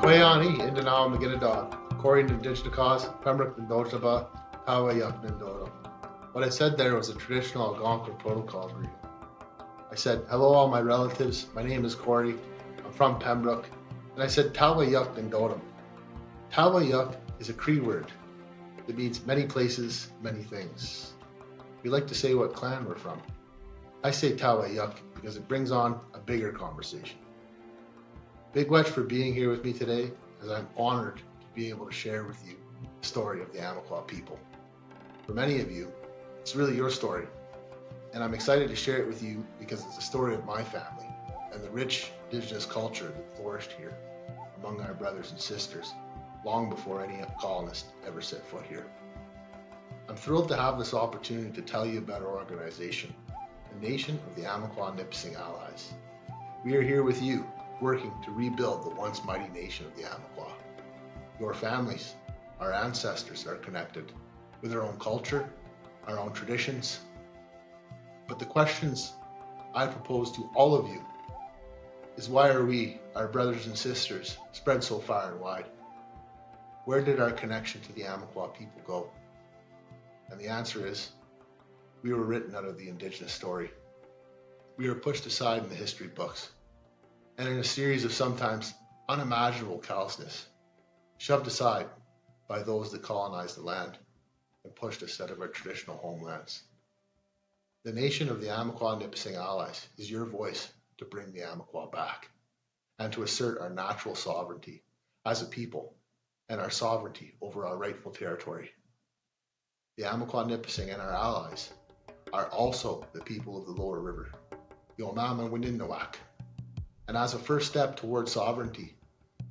Wayani, Indanao, Maginadon, Korean Indigenous cause, Pembroke Ndojaba, Tawa Yak Nindoro. What I said there was a traditional Algonquin protocol greeting. I said, hello all my relatives, my name is Corey, I'm from Pembroke, and I said Tawa Yak Nindodam. Tawa Yak is a Cree word that means many places, many things. We like to say what clan we're from. I say Tawa Yak because it brings on a bigger conversation. Big Wetch for being here with me today, as I'm honored to be able to share with you the story of the Amikwa people. For many of you, it's really your story, and I'm excited to share it with you because it's the story of my family and the rich indigenous culture that flourished here among our brothers and sisters long before any colonist ever set foot here. I'm thrilled to have this opportunity to tell you about our organization, the Nation of the Amikwa Nipissing Allies. We are here with you, working to rebuild the once mighty nation of the Amikwa. Your families, our ancestors are connected with our own culture, our own traditions. But the questions I propose to all of you is, why are we, our brothers and sisters, spread so far and wide? Where did our connection to the Amikwa people go? And the answer is, we were written out of the indigenous story. We were pushed aside in the history books, and in a series of sometimes unimaginable callousness, shoved aside by those that colonized the land and pushed us out of our traditional homelands. The Nation of the Amikwa Nipissing Allies is your voice to bring the Amikwa back and to assert our natural sovereignty as a people and our sovereignty over our rightful territory. The Amikwa Nipissing and our allies are also the people of the lower river, the Onama Wininawak. And as a first step towards sovereignty,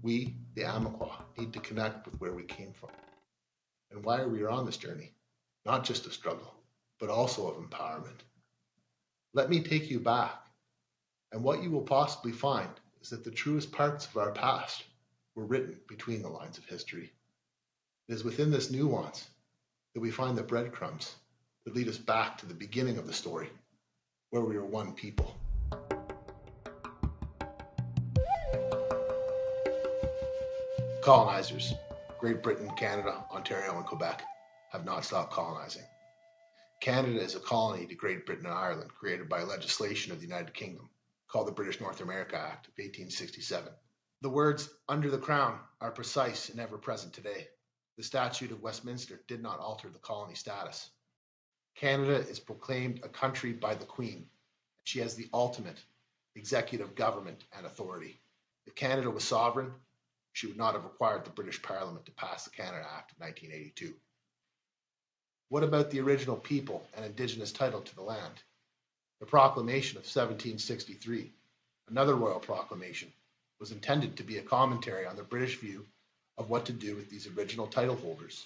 we, the Amikwa, need to connect with where we came from and why we are on this journey, not just of struggle, but also of empowerment. Let me take you back, and what you will possibly find is that the truest parts of our past were written between the lines of history. It is within this nuance that we find the breadcrumbs that lead us back to the beginning of the story, where we were one people. Colonizers, Great Britain, Canada, Ontario, and Quebec, have not stopped colonizing. Canada is a colony to Great Britain and Ireland, created by legislation of the United Kingdom, called the British North America Act of 1867. The words "under the Crown" are precise and ever present today. The Statute of Westminster did not alter the colony status. Canada is proclaimed a country by the Queen. She has the ultimate executive government and authority. If Canada was sovereign, she would not have required the British Parliament to pass the Canada Act of 1982. What about the original people and Indigenous title to the land? The Proclamation of 1763, another royal proclamation, was intended to be a commentary on the British view of what to do with these original title holders.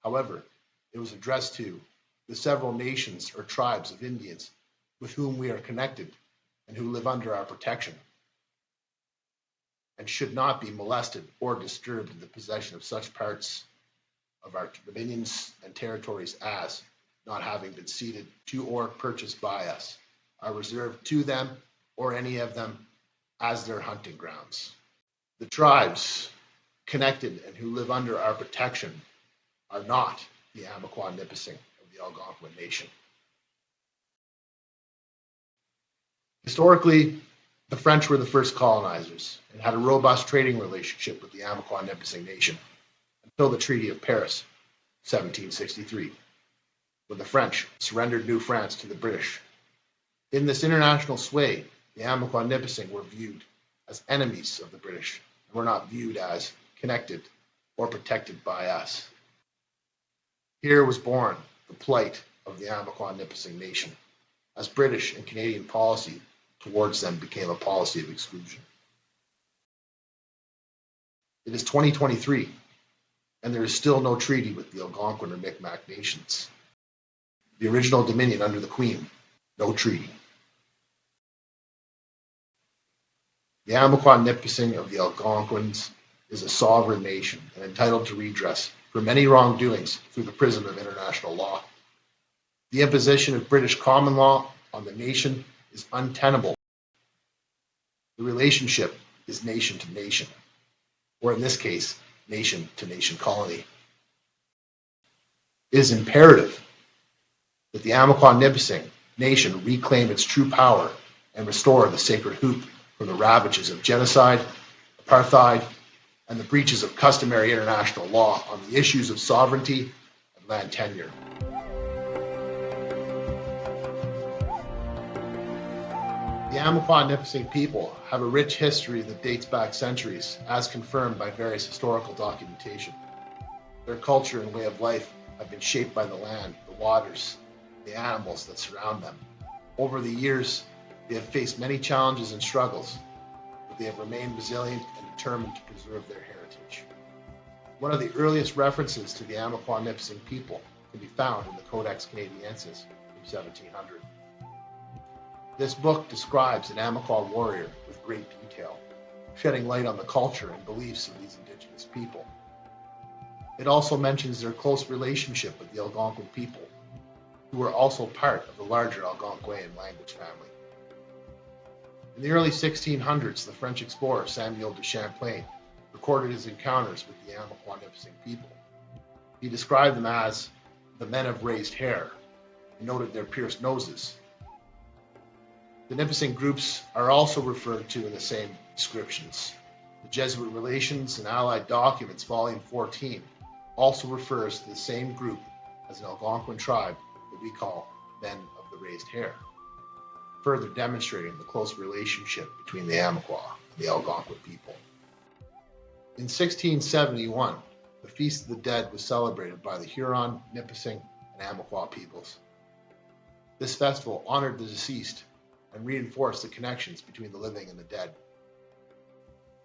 However, it was addressed to the several nations or tribes of Indians with whom we are connected and who live under our protection, and should not be molested or disturbed in the possession of such parts of our dominions and territories as, not having been ceded to or purchased by us, are reserved to them or any of them as their hunting grounds. The tribes connected and who live under our protection are not the Amikwa Nipissing of the Algonquin Nation. Historically, the French were the first colonizers and had a robust trading relationship with the Amikwa Nipissing Nation until the Treaty of Paris, 1763, when the French surrendered New France to the British. In this international sway, the Amikwa Nipissing were viewed as enemies of the British and were not viewed as connected or protected by us. Here was born the plight of the Amikwa Nipissing Nation, as British and Canadian policy towards them became a policy of exclusion. It is 2023, and there is still no treaty with the Algonquin or Mi'kmaq nations. The original dominion under the Queen, no treaty. The Amikwa Nipissing of the Algonquins is a sovereign nation and entitled to redress for many wrongdoings through the prism of international law. The imposition of British common law on the nation is untenable. The relationship is nation to nation. or in this case, nation-to-nation colony. It is imperative that the Amikwa Nipissing nation reclaim its true power and restore the sacred hoop from the ravages of genocide, apartheid, and the breaches of customary international law on the issues of sovereignty and land tenure. The Amikwa Nipissing people have a rich history that dates back centuries, as confirmed by various historical documentation. Their culture and way of life have been shaped by the land, the waters, the animals that surround them. Over the years, they have faced many challenges and struggles, but they have remained resilient and determined to preserve their heritage. One of the earliest references to the Amikwa Nipissing people can be found in the Codex Canadiensis from 1700. This book describes an Amikwa warrior with great detail, shedding light on the culture and beliefs of these indigenous people. It also mentions their close relationship with the Algonquin people, who were also part of the larger Algonquian language family. In the early 1600s, the French explorer Samuel de Champlain recorded his encounters with the Amikwa Nipissing people. He described them as the men of raised hair and noted their pierced noses. The Nipissing groups are also referred to in the same descriptions. The Jesuit Relations and Allied Documents, Volume 14, also refers to the same group as an Algonquin tribe that we call men of the raised hair, further demonstrating the close relationship between the Amikwa and the Algonquin people. In 1671, the Feast of the Dead was celebrated by the Huron, Nipissing, and Amikwa peoples. This festival honored the deceased and reinforced the connections between the living and the dead.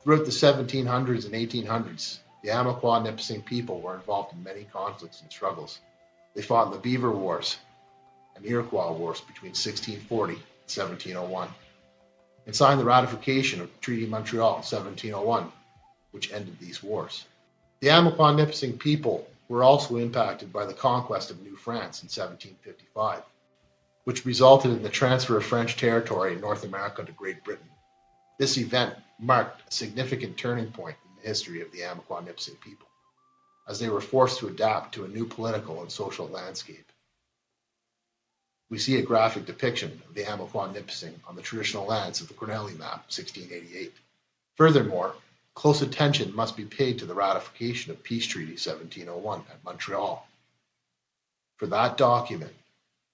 Throughout the 1700s and 1800s, the Amikwa Nipissing people were involved in many conflicts and struggles. They fought in the Beaver Wars and Iroquois Wars between 1640 and 1701, and signed the ratification of the Treaty of Montreal in 1701, which ended these wars. The Amikwa Nipissing people were also impacted by the conquest of New France in 1755, which resulted in the transfer of French territory in North America to Great Britain. This event marked a significant turning point in the history of the Amikwa Nipissing people, as they were forced to adapt to a new political and social landscape. We see a graphic depiction of the Amikwa Nipissing on the traditional lands of the Cornelli map, 1688. Furthermore, close attention must be paid to the ratification of Peace Treaty 1701 at Montreal, for that document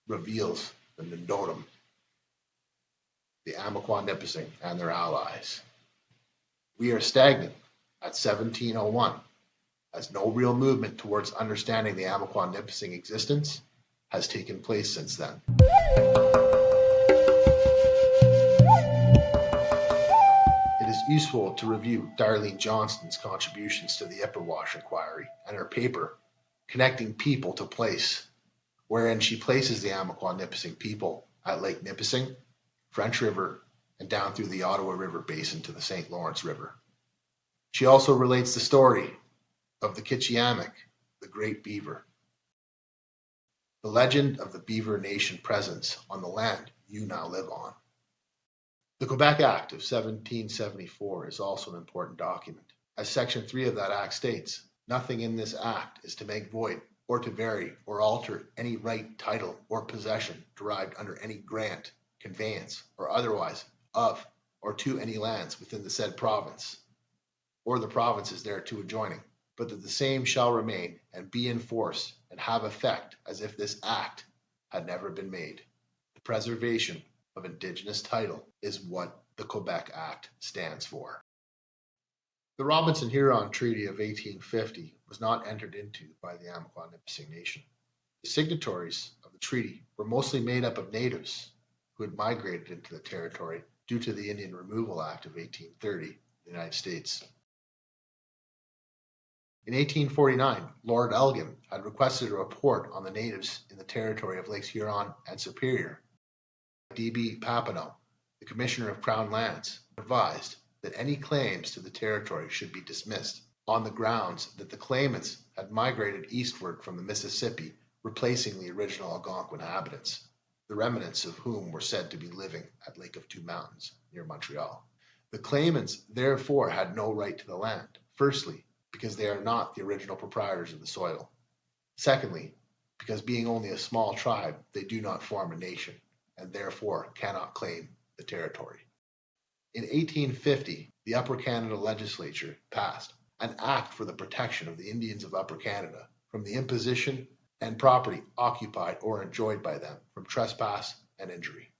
reveals the Ndotum, the Amikwa Nipissing, and their allies. We are stagnant at 1701, as no real movement towards understanding the Amikwa Nipissing existence has taken place since then. It is useful to review Darlene Johnston's contributions to the Ipperwash Inquiry and her paper, Connecting People to Place, wherein she places the Amikwa Nipissing people at Lake Nipissing, French River, and down through the Ottawa River Basin to the St. Lawrence River. She also relates the story of the Kitchiamick, the Great Beaver, the legend of the Beaver Nation presence on the land you now live on. The Quebec Act of 1774 is also an important document. As Section 3 of that Act states, nothing in this Act is to make void or to vary or alter any right, title, or possession derived under any grant, conveyance, or otherwise of or to any lands within the said province, or the provinces thereto adjoining, but that the same shall remain and be in force and have effect as if this Act had never been made. The preservation of Indigenous title is what the Quebec Act stands for. The Robinson-Huron Treaty of 1850 was not entered into by the Amikwa Nipissing Nation. The signatories of the treaty were mostly made up of natives who had migrated into the territory due to the Indian Removal Act of 1830 in the United States. In 1849, Lord Elgin had requested a report on the natives in the territory of Lakes Huron and Superior. D.B. Papineau, the Commissioner of Crown Lands, advised that any claims to the territory should be dismissed on the grounds that the claimants had migrated eastward from the Mississippi, replacing the original Algonquin inhabitants, the remnants of whom were said to be living at Lake of Two Mountains near Montreal. The claimants therefore had no right to the land, Firstly, because they are not the original proprietors of the soil. Secondly, because being only a small tribe, they do not form a nation, and therefore cannot claim the territory. In 1850, the Upper Canada Legislature passed an Act for the Protection of the Indians of Upper Canada from the imposition and property occupied or enjoyed by them from trespass and injury.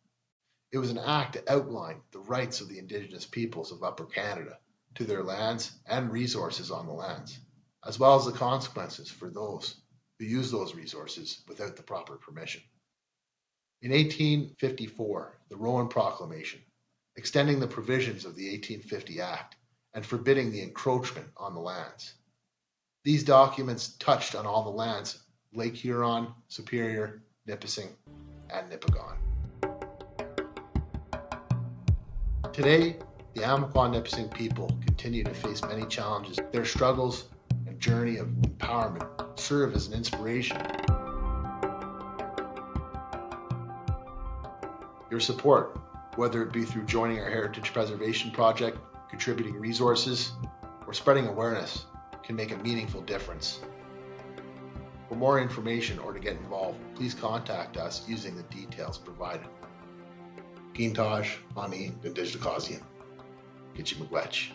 It was an act to outline the rights of the Indigenous peoples of Upper Canada to their lands and resources on the lands, as well as the consequences for those who use those resources without the proper permission. In 1854, the Rowan Proclamation, extending the provisions of the 1850 Act and forbidding the encroachment on the lands. These documents touched on all the lands Lake Huron, Superior, Nipissing, and Nipigon. Today, the Amikwa Nipissing people continue to face many challenges. Their struggles and journey of empowerment serve as an inspiration. Your support, whether it be through joining our Heritage Preservation Project, contributing resources, or spreading awareness, can make a meaningful difference. For more information or to get involved, please contact us using the details provided. Gintaj, Ani, Indigenous Causian. Amikwa.